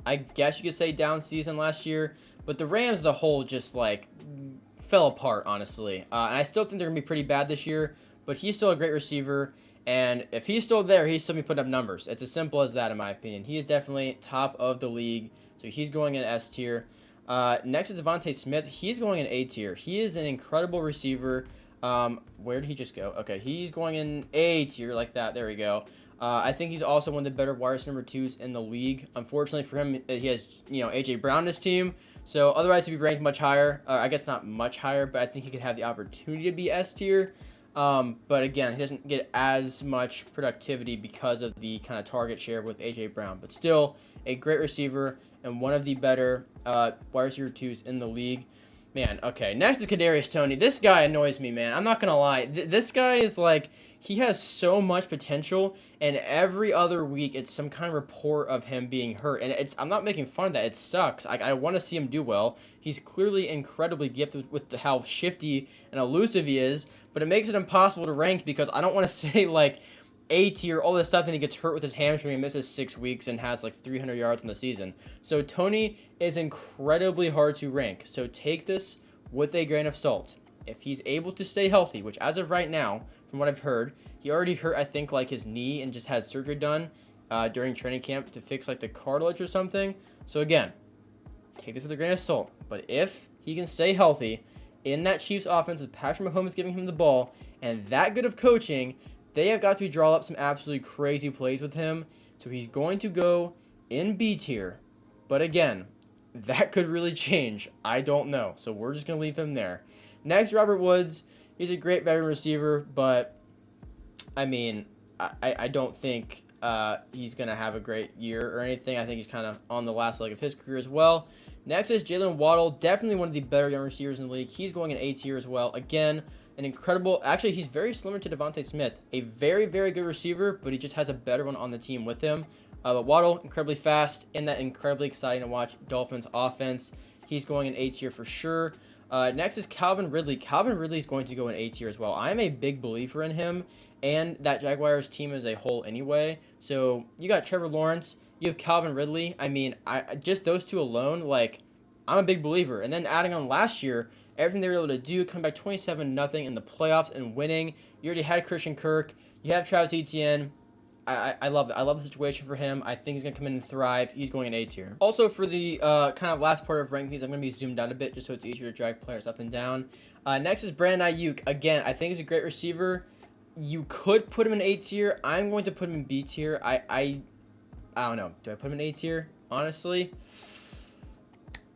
[SPEAKER 1] I guess you could say, down season last year, but the Rams as a whole just fell apart, honestly. And I still think they're going to be pretty bad this year, but he's still a great receiver. And if he's still there, he's still going to be putting up numbers. It's as simple as that, in my opinion. He is definitely top of the league, so he's going in S tier. Next is Devontae Smith. He's going in A tier. He is an incredible receiver. Where did he just go? Okay, he's going in A tier like that. There we go. I think he's also one of the better wide receiver number 2s in the league. Unfortunately for him, he has A.J. Brown in his team. So otherwise he'd be ranked much higher. I guess not much higher, but I think he could have the opportunity to be S tier. But again, he doesn't get as much productivity because of the kind of target share with A.J. Brown. But still, a great receiver and one of the better wide receiver 2s in the league. Man, okay. Next is Kadarius Toney. This guy annoys me, man. I'm not going to lie. This guy is he has so much potential, and every other week it's some kind of report of him being hurt. And I'm not making fun of that. It sucks. I want to see him do well. He's clearly incredibly gifted with how shifty and elusive he is, but it makes it impossible to rank because I don't want to say, A tier, all this stuff, and he gets hurt with his hamstring and misses 6 weeks and has 300 yards in the season. So Toney is incredibly hard to rank. So take this with a grain of salt. If he's able to stay healthy, which as of right now, from what I've heard, he already hurt, I think, his knee and just had surgery done during training camp to fix the cartilage or something. So again, take this with a grain of salt. But if he can stay healthy in that Chiefs offense with Patrick Mahomes giving him the ball and that good of coaching, they have got to draw up some absolutely crazy plays with him. So he's going to go in B tier. But again, that could really change. I don't know. So we're just going to leave him there. Next, Robert Woods. He's a great veteran receiver, but I mean, I don't think he's going to have a great year or anything. I think he's kind of on the last leg of his career as well. Next is Jalen Waddle. Definitely one of the better young receivers in the league. He's going in A tier as well. Again, an incredible... Actually, he's very similar to Devontae Smith. A very, very good receiver, but he just has a better one on the team with him. But Waddle, incredibly fast, and that incredibly exciting to watch Dolphins offense. He's going in A tier for sure. Next is Calvin Ridley. Calvin Ridley is going to go in A tier as well. I'm a big believer in him and that Jaguars team as a whole anyway. So you got Trevor Lawrence. You have Calvin Ridley. I mean, I just those two alone, I'm a big believer. And then adding on last year, everything they were able to do, coming back 27-0 in the playoffs and winning. You already had Christian Kirk. You have Travis Etienne. I love it. I love the situation for him. I think he's going to come in and thrive. He's going in A tier. Also, for the kind of last part of rankings, I'm going to be zoomed out a bit just so it's easier to drag players up and down. Next is Brandon Ayuk. Again, I think he's a great receiver. You could put him in A tier. I'm going to put him in B tier. I don't know. Do I put him in A tier? Honestly,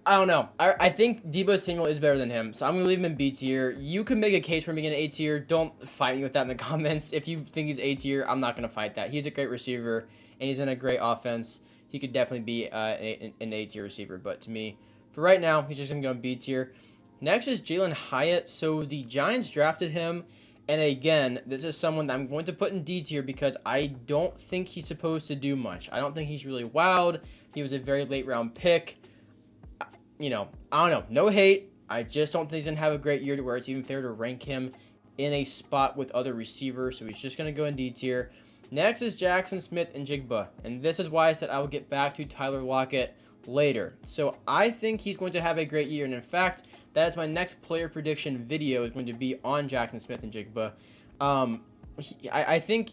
[SPEAKER 1] I don't know. I think Deebo Samuel is better than him, so I'm going to leave him in B tier. You can make a case for him being in A tier. Don't fight me with that in the comments. If you think he's A tier, I'm not going to fight that. He's a great receiver, and he's in a great offense. He could definitely be an A tier receiver, but to me, for right now, he's just going to go in B tier. Next is Jalen Hyatt. So the Giants drafted him, and again, this is someone that I'm going to put in D tier because I don't think he's supposed to do much. I don't think he's really wowed. He was a very late round pick. You know, I don't know. No hate. I just don't think he's going to have a great year to where it's even fair to rank him in a spot with other receivers. So he's just going to go in D tier. Next is Jackson Smith-Njigba. And this is why I said I will get back to Tyler Lockett later. So I think he's going to have a great year. And in fact, that is my next player prediction video is going to be on Jackson Smith-Njigba. I think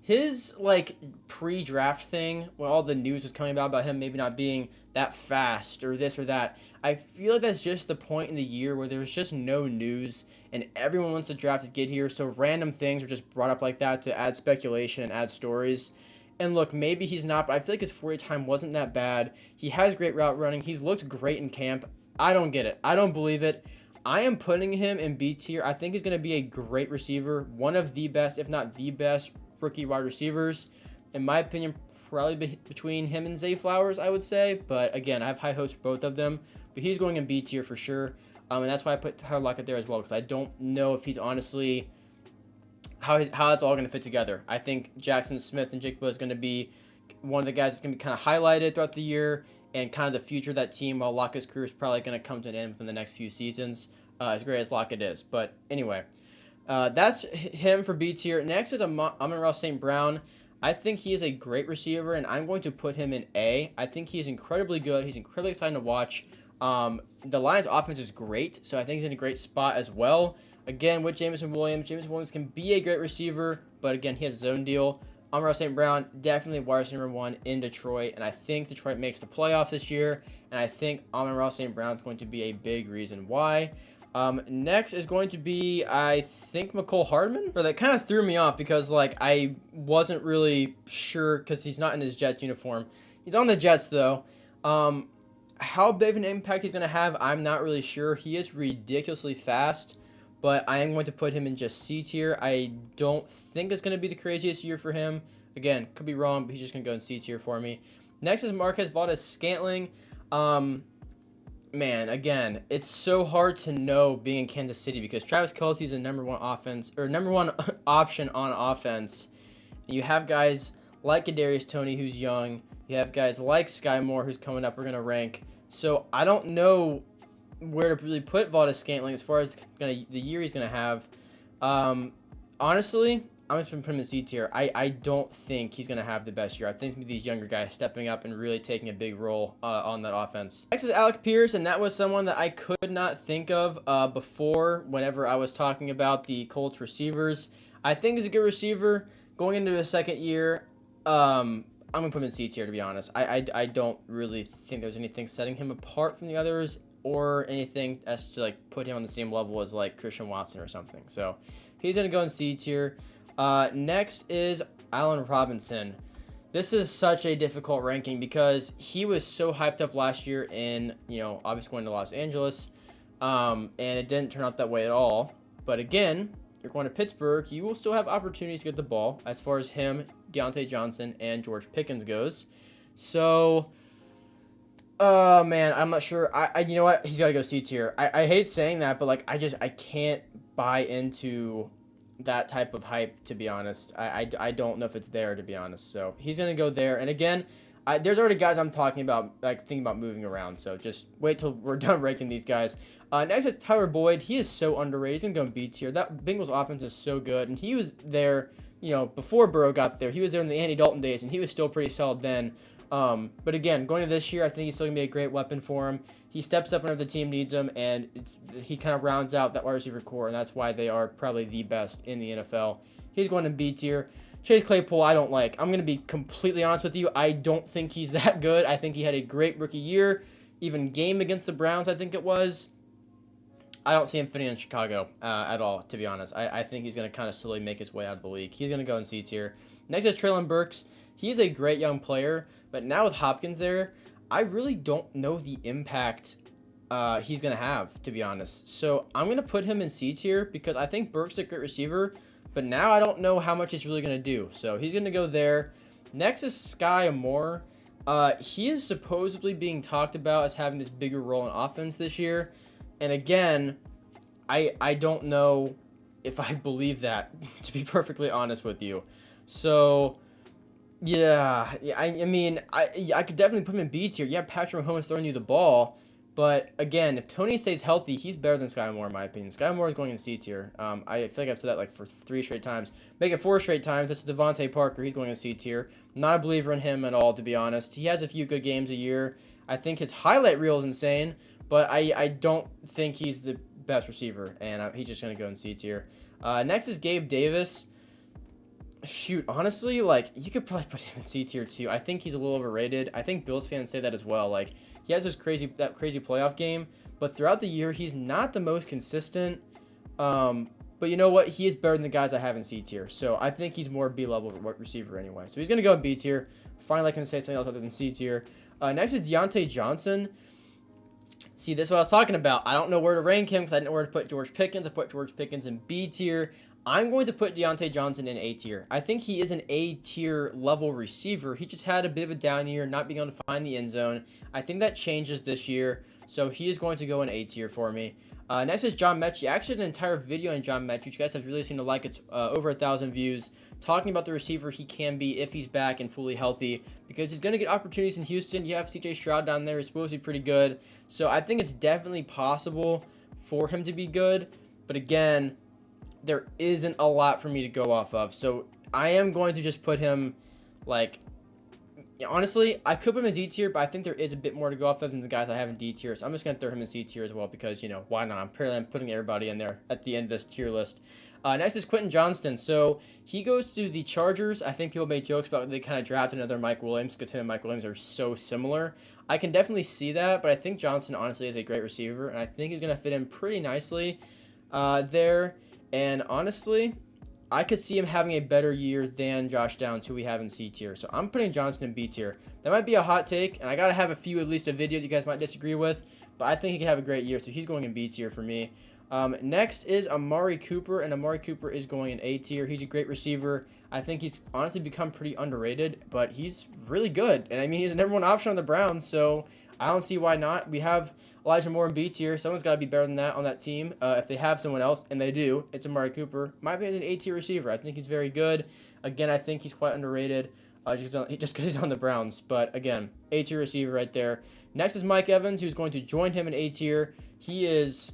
[SPEAKER 1] his like pre-draft thing, when all the news was coming about him maybe not being that fast or this or that, I feel like that's just the point in the year where there's just no news and everyone wants the draft to get here, so random things are just brought up like that to add speculation and add stories. And look, maybe he's not, but I feel like his 40 time wasn't that bad. He has great route running. He's looked great in camp. I don't get it. I don't believe it. I am putting him in B tier. I think he's going to be a great receiver, one of the best, if not the best, rookie wide receivers. In my opinion, probably between him and Zay Flowers, I would say. But again, I have high hopes for both of them. But he's going in B tier for sure. And that's why I put Tyler Lockett there as well, because I don't know if he's honestly how that's all going to fit together. I think Jackson Smith-Njigba is going to be one of the guys that's going to be kind of highlighted throughout the year and kind of the future of that team, while Lockett's career is probably going to come to an end within the next few seasons, as great as Lockett is. But anyway, that's him for B tier. Next is Amon-Ra St. Brown. I think he is a great receiver, and I'm going to put him in A. I think he's incredibly good. He's incredibly exciting to watch. The Lions' offense is great, so I think he's in a great spot as well. Again, with Jameson Williams can be a great receiver, but again, he has his own deal. Amon-Ra St. Brown, definitely wide receiver number 1 in Detroit, and I think Detroit makes the playoffs this year, and I think Amon-Ra St. Brown is going to be a big reason why. Next is going to be, I think, Mecole Hardman. But that kind of threw me off because, like, I wasn't really sure because he's not in his Jets uniform. He's on the Jets, though. How big of an impact he's going to have, I'm not really sure. He is ridiculously fast, but I am going to put him in just C tier. I don't think it's going to be the craziest year for him. Again, could be wrong, but he's just going to go in C tier for me. Next is Marquez Valdes-Scantling. Man, again, it's so hard to know being in Kansas City because Travis Kelce is the number one option on offense. You have guys like Kadarius Toney, who's young. You have guys like Sky Moore, who's coming up. We're gonna rank. So I don't know where to really put Valdes-Scantling as far as the year he's gonna have. Honestly, I'm just gonna put him in C tier. I don't think he's gonna have the best year. I think these younger guys stepping up and really taking a big role on that offense. Next is Alec Pierce, and that was someone that I could not think of before whenever I was talking about the Colts receivers. I think he's a good receiver going into his second year. I'm gonna put him in C tier, to be honest. I don't really think there's anything setting him apart from the others or anything as to like put him on the same level as like Christian Watson or something. So he's gonna go in C tier. Next is Allen Robinson. This is such a difficult ranking because he was so hyped up last year in, obviously going to Los Angeles, and it didn't turn out that way at all. But again, you're going to Pittsburgh, you will still have opportunities to get the ball as far as him, Deontay Johnson, and George Pickens goes. So, man, I'm not sure. You know what? He's got to go C tier. I hate saying that, but like, I can't buy into that type of hype, to be honest. I don't know if it's there, to be honest. So he's going to go there. And again, there's already guys I'm talking about, like thinking about moving around. So just wait till we're done ranking these guys. Next is Tyler Boyd. He is so underrated. He's going to go in B tier. That Bengals offense is so good. And he was there, before Burrow got there. He was there in the Andy Dalton days, and he was still pretty solid then. But again, going to this year, I think he's still going to be a great weapon for him. He steps up whenever the team needs him, and he kind of rounds out that wide receiver core, and that's why they are probably the best in the NFL. He's going to B tier. Chase Claypool, I don't like. I'm going to be completely honest with you. I don't think he's that good. I think he had a great rookie year, even game against the Browns, I think it was. I don't see him fitting in Chicago at all, to be honest. I think he's going to kind of slowly make his way out of the league. He's going to go in C tier. Next is Treylon Burks. He's a great young player, but now with Hopkins there, I really don't know the impact he's going to have, to be honest. So I'm going to put him in C tier because I think Burks is a great receiver, but now I don't know how much he's really going to do. So he's going to go there. Next is Sky Moore. He is supposedly being talked about as having this bigger role in offense this year. And again, I don't know if I believe that, to be perfectly honest with you. So, yeah, I mean, I could definitely put him in B tier. Yeah, Patrick Mahomes throwing you the ball. But again, if Tony stays healthy, he's better than Sky Moore, in my opinion. Sky Moore is going in C tier. I feel like I've said that like for 3 straight times. Make it 4 straight times. That's Devontae Parker. He's going in C tier. Not a believer in him at all, to be honest. He has a few good games a year. I think his highlight reel is insane, but I don't think he's the best receiver, and he's just going to go in C tier. Next is Gabe Davis. Shoot, honestly, like, you could probably put him in C tier too. I think he's a little overrated. I think Bills fans say that as well. Like, he has that crazy playoff game, but throughout the year, he's not the most consistent. But you know what? He is better than the guys I have in C tier. So I think he's more B-level receiver anyway. So he's going to go in B tier. Finally, I can say something else other than C tier. Next is Deontay Johnson. See, this is what I was talking about. I don't know where to rank him because I didn't know where to put George Pickens. I put George Pickens in B tier. I'm going to put Deontay Johnson in A tier. I think he is an A tier level receiver. He just had a bit of a down year, not being able to find the end zone. I think that changes this year. So he is going to go in A tier for me. Next is John Mechie. I actually did an entire video on John Mechie, which you guys have really seemed to like. It's over 1,000 views, talking about the receiver he can be if he's back and fully healthy, because he's going to get opportunities in Houston. You have CJ Stroud down there, who's supposed to be pretty good. So I think it's definitely possible for him to be good. But again, there isn't a lot for me to go off of. So I am going to just put him, like, honestly, I could put him in D tier, but I think there is a bit more to go off of than the guys I have in D tier. So I'm just going to throw him in C tier as well because, you know, why not? I'm putting everybody in there at the end of this tier list. Next is Quentin Johnston. So he goes to the Chargers. I think people make jokes about they kind of drafted another Mike Williams because him and Mike Williams are so similar. I can definitely see that, but I think Johnston honestly is a great receiver, and I think he's going to fit in pretty nicely there. And honestly, I could see him having a better year than Josh Downs, who we have in C tier. So I'm putting Johnson in B tier. That might be a hot take, and I got to have at least a video that you guys might disagree with, but I think he could have a great year, so he's going in B tier for me. Next is Amari Cooper, and Amari Cooper is going in A tier. He's a great receiver. I think he's honestly become pretty underrated, but he's really good. And I mean, he's a number 1 option on the Browns, so I don't see why not. We have Elijah Moore in B tier. Someone's got to be better than that on that team. If they have someone else, and they do, it's Amari Cooper. My opinion is an A tier receiver. I think he's very good. Again, I think he's quite underrated just because he's on the Browns. But again, A tier receiver right there. Next is Mike Evans, who's going to join him in A tier. He is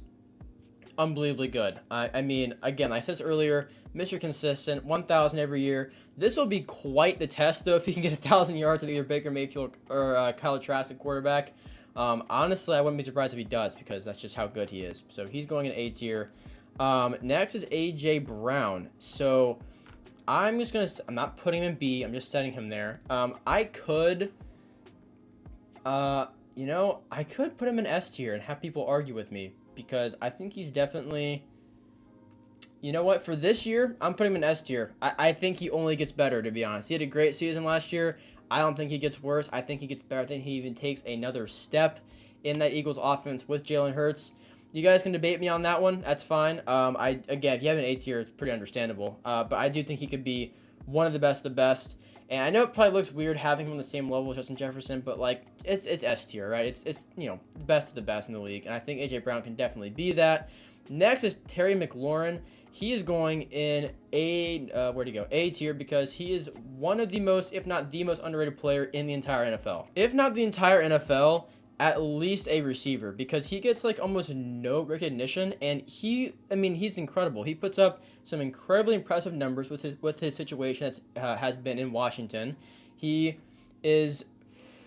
[SPEAKER 1] unbelievably good. I mean, again, like I said earlier, Mr. Consistent, 1,000 every year. This will be quite the test, though, if he can get 1,000 yards with either Baker Mayfield or Kyle Trask at quarterback. Honestly, I wouldn't be surprised if he does because that's just how good he is. So he's going in A tier. Next is A.J. Brown. So I'm not putting him in B. I'm just setting him there. I could put him in S tier and have people argue with me because I think he's definitely, you know what, for this year, I'm putting him in S tier. I think he only gets better, to be honest. He had a great season last year. I don't think he gets worse. I think he gets better. I think he even takes another step in that Eagles offense with Jalen Hurts. You guys can debate me on that one. That's fine. Again, if you have an A tier, it's pretty understandable. But I do think he could be one of the best of the best. And I know it probably looks weird having him on the same level as Justin Jefferson, but like it's S tier, right? It's you know, the best of the best in the league, and I think AJ Brown can definitely be that. Next is Terry McLaurin. He is going in A tier because he is one of the most, if not the most underrated player in the entire NFL. If not the entire NFL, at least a receiver, because he gets like almost no recognition, and he's incredible. He puts up some incredibly impressive numbers with his situation that has been in Washington. He is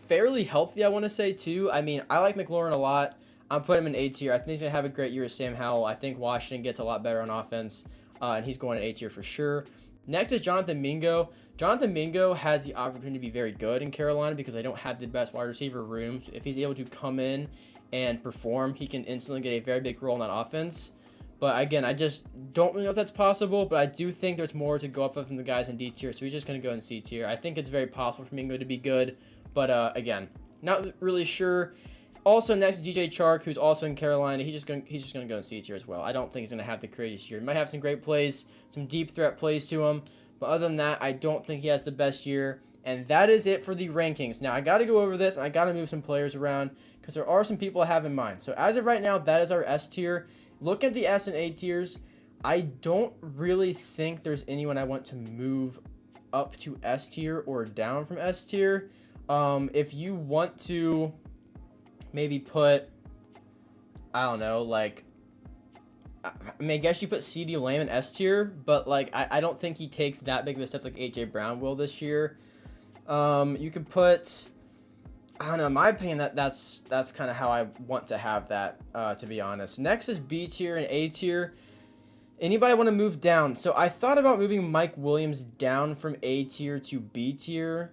[SPEAKER 1] fairly healthy, I want to say, too. I mean, I like McLaurin a lot. I'm putting him in A tier. I think he's going to have a great year with Sam Howell. I think Washington gets a lot better on offense, and he's going to A tier for sure. Next is Jonathan Mingo. Jonathan Mingo has the opportunity to be very good in Carolina because they don't have the best wide receiver room. So if he's able to come in and perform, he can instantly get a very big role in that offense. But again, I just don't really know if that's possible, but I do think there's more to go off of from the guys in D tier, so he's just going to go in C tier. I think it's very possible for Mingo to be good, but again, not really sure. Also, next, DJ Chark, who's also in Carolina. He's just going to go in C tier as well. I don't think he's going to have the craziest year. He might have some great plays, some deep threat plays to him, but other than that, I don't think he has the best year. And that is it for the rankings. Now, I got to go over this, and I got to move some players around because there are some people I have in mind. So as of right now, that is our S tier. Look at the S and A tiers. I don't really think there's anyone I want to move up to S tier or down from S tier. If you want to maybe put, I don't know, like, I mean, I guess you put CeeDee Lamb in S tier, but like, I don't think he takes that big of a step like AJ Brown will this year. You could put, I don't know, in my opinion, that's kind of how I want to have that, to be honest. Next is B tier and A tier. Anybody want to move down? So I thought about moving Mike Williams down from A tier to B tier.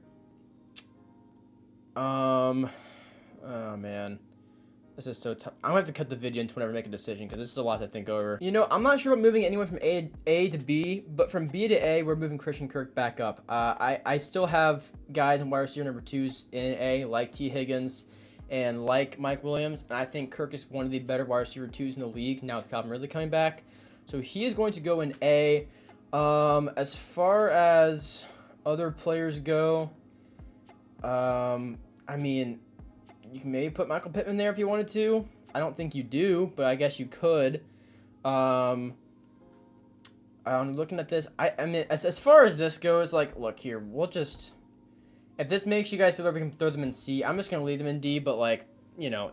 [SPEAKER 1] Oh man, this is so tough. I'm gonna have to cut the video into whenever I make a decision because this is a lot to think over. You know, I'm not sure about moving anyone from A to B, but from B to A, we're moving Christian Kirk back up. I still have guys in wide receiver number 2s in A, like T. Higgins and like Mike Williams, and I think Kirk is one of the better wide receiver 2s in the league now with Calvin Ridley coming back. So he is going to go in A. As far as other players go, I mean, you can maybe put Michael Pittman there if you wanted to. I don't think you do, but I guess you could. I'm looking at this. I mean, as far as this goes, like, look here, we'll just, if this makes you guys feel like we can throw them in C, I'm just gonna leave them in D. But like, you know,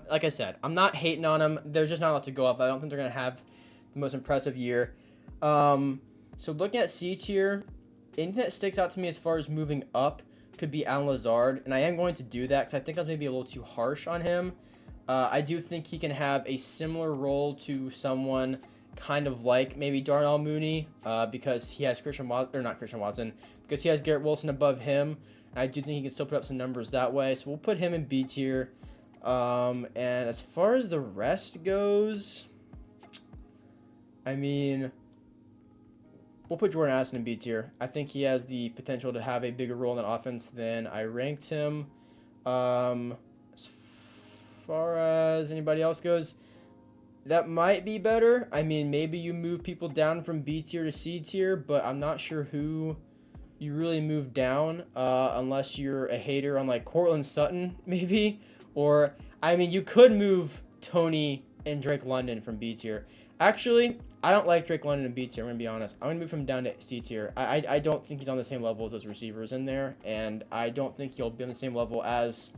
[SPEAKER 1] like I said, I'm not hating on them. There's just not a lot to go off. I don't think they're gonna have the most impressive year. So looking at C tier, anything that sticks out to me as far as moving up could be Allen Lazard, and I am going to do that because I think I was maybe a little too harsh on him. I do think he can have a similar role to someone kind of like maybe Darnell Mooney, because he has because he has Garrett Wilson above him, and I do think he can still put up some numbers that way. So we'll put him in B tier. And as far as the rest goes, I mean, we'll put Jordan Addison in B tier. I think he has the potential to have a bigger role in that offense than I ranked him. As far as anybody else goes, that might be better. I mean, maybe you move people down from B tier to C tier, but I'm not sure who you really move down, unless you're a hater on like Courtland Sutton, maybe. Or, I mean, you could move Tony and Drake London from B tier. Actually, I don't like Drake London in B tier, I'm going to be honest. I'm going to move him down to C tier. I don't think he's on the same level as those receivers in there, and I don't think he'll be on the same level as,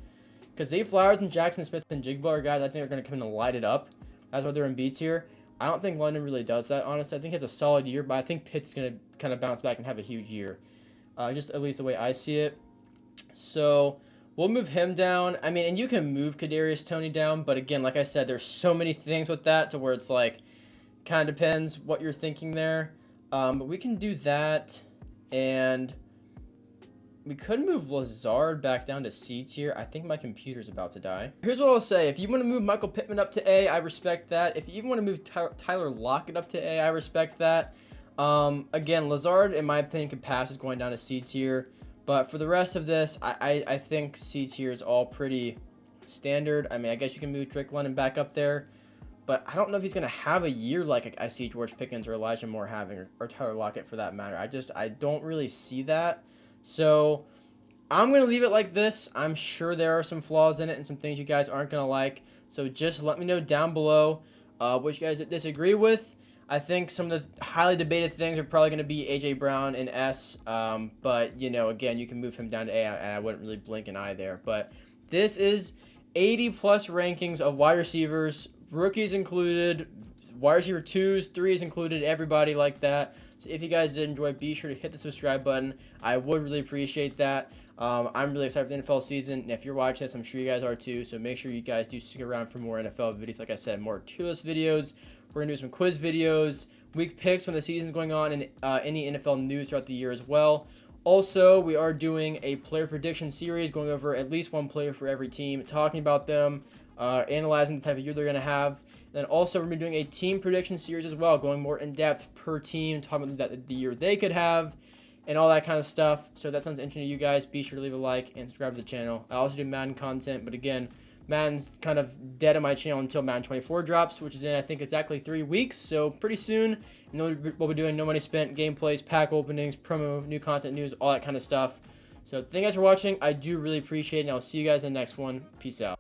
[SPEAKER 1] because Zay Flowers and Jackson Smith and Jigba are guys I think are going to come in and light it up. That's why they're in B tier. I don't think London really does that, honestly. I think he has a solid year, but I think Pitt's going to kind of bounce back and have a huge year. Just at least the way I see it. So we'll move him down. I mean, and you can move Kadarius Toney down, but again, like I said, there's so many things with that to where it's like, kind of depends what you're thinking there. But we can do that, and we could move Lazard back down to C tier. I think my computer's about to die. Here's what I'll say. If you want to move Michael Pittman up to A, I respect that. If you even want to move Tyler Lockett up to A, I respect that. Again, Lazard, in my opinion, could pass as going down to C tier. But for the rest of this, I think C tier is all pretty standard. I mean, I guess you can move Drake London back up there. But I don't know if he's going to have a year like I see George Pickens or Elijah Moore having, or Tyler Lockett for that matter. I don't really see that. So I'm going to leave it like this. I'm sure there are some flaws in it and some things you guys aren't going to like. So just let me know down below what you guys disagree with. I think some of the highly debated things are probably going to be A.J. Brown in S. But, you know, again, you can move him down to A, and I wouldn't really blink an eye there. But this is 80-plus rankings of wide receivers, rookies included, wide receiver 2s, 3s included, everybody like that. So if you guys did enjoy, be sure to hit the subscribe button. I would really appreciate that. I'm really excited for the NFL season, and if you're watching this, I'm sure you guys are too. So make sure you guys do stick around for more NFL videos. Like I said, more tier list videos. We're going to do some quiz videos. week picks when the season's going on, and any NFL news throughout the year as well. Also, we are doing a player prediction series, going over at least one player for every team, talking about them, analyzing the type of year they're going to have. And then also, we're going to be doing a team prediction series as well, going more in depth per team, talking about the year they could have, and all that kind of stuff. So if that sounds interesting to you guys, be sure to leave a like and subscribe to the channel. I also do Madden content, but again, Madden's kind of dead on my channel until Madden 24 drops, which is in, I think, exactly 3 weeks. So pretty soon, we'll be doing No Money Spent, gameplays, pack openings, promo, new content news, all that kind of stuff. So thank you guys for watching. I do really appreciate it, and I'll see you guys in the next one. Peace out.